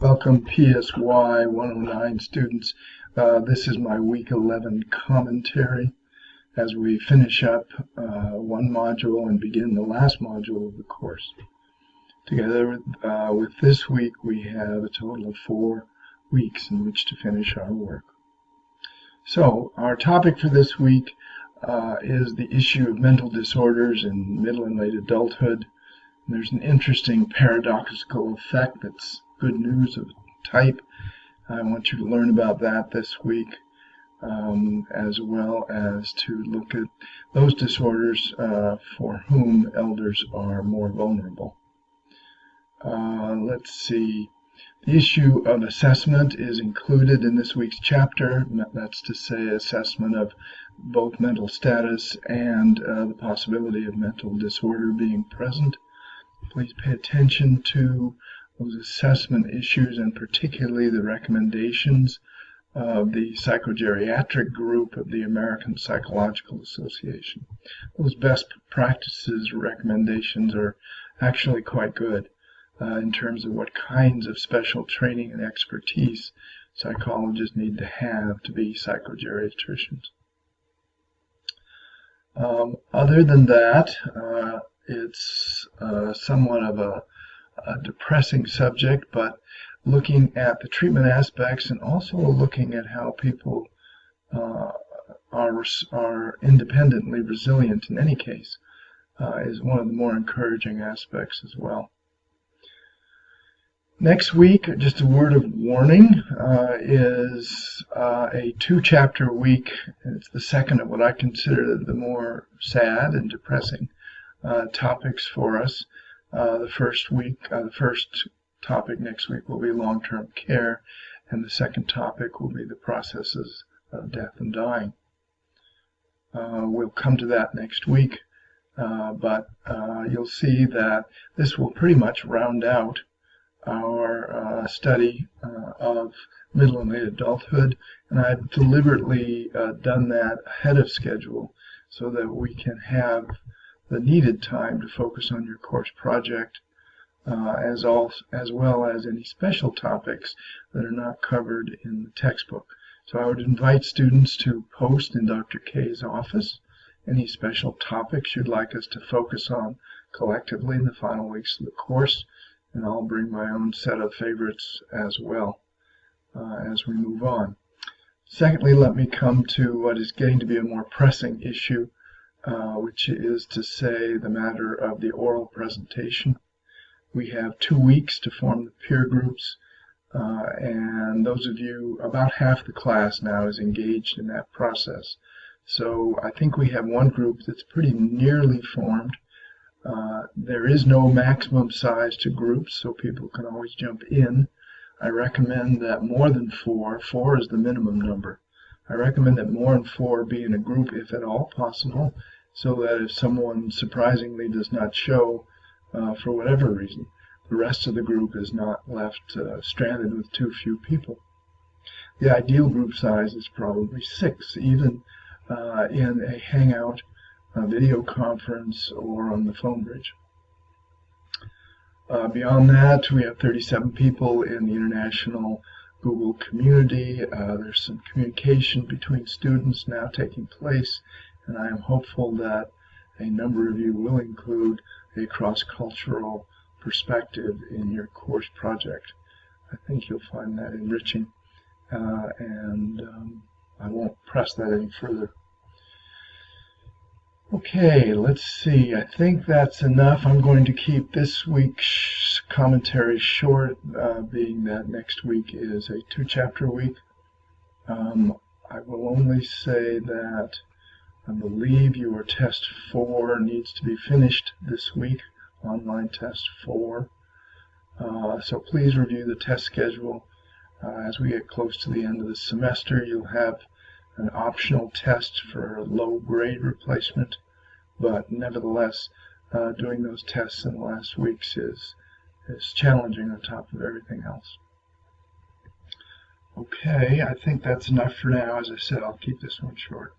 Welcome PSY 109 students. This is my week 11 commentary as we finish up one module and begin the last module of the course. Together with this week, we have a total of 4 weeks in which to finish our work. So our topic for this week is the issue of mental disorders in middle and late adulthood. And there's an interesting paradoxical effect that's good news of type. I want you to learn about that this week, as well as to look at those disorders for whom elders are more vulnerable. Let's see. The issue of assessment is included in this week's chapter. That's to say, assessment of both mental status and the possibility of mental disorder being present. Please pay attention to those assessment issues, and particularly the recommendations of the psychogeriatric group of the American Psychological Association. Those best practices recommendations are actually quite good in terms of what kinds of special training and expertise psychologists need to have to be psychogeriatricians. Other than that, it's somewhat of a depressing subject, but looking at the treatment aspects and also looking at how people are independently resilient in any case is one of the more encouraging aspects as well. Next week, just a word of warning, is a 2-chapter week. It's the second of what I consider the more sad and depressing topics for us. The first topic next week will be long-term care, and the second topic will be the processes of death and dying. We'll come to that next week, but you'll see that this will pretty much round out our study of middle and late adulthood, and I've deliberately done that ahead of schedule so that we can have the needed time to focus on your course project, as well as any special topics that are not covered in the textbook. So I would invite students to post in Dr. K's office any special topics you'd like us to focus on collectively in the final weeks of the course, and I'll bring my own set of favorites as well as we move on. Secondly, let me come to what is getting to be a more pressing issue, which is to say the matter of the oral presentation. We have 2 weeks to form the peer groups, and those of you, about half the class now is engaged in that process. So I think we have one group that's pretty nearly formed. There is no maximum size to groups, so people can always jump in. I recommend that more than 4 is the minimum number. I recommend that more than 4 be in a group if at all possible, so that if someone surprisingly does not show for whatever reason, the rest of the group is not left stranded with too few people. The ideal group size is probably 6, even in a Hangout, a video conference, or on the phone bridge. Beyond that, we have 37 people in the international Google community. There's some communication between students now taking place, and I am hopeful that a number of you will include a cross-cultural perspective in your course project. I think you'll find that enriching, and I won't press that any further. Okay, let's see. I think that's enough. I'm going to keep this week's commentary short, being that next week is a 2-chapter week. I will only say that I believe your test 4 needs to be finished this week, online test 4. So please review the test schedule. As we get close to the end of the semester, you'll have an optional test for a low grade replacement, but nevertheless, doing those tests in the last weeks is challenging on top of everything else. Okay, I think that's enough for now. As I said, I'll keep this one short.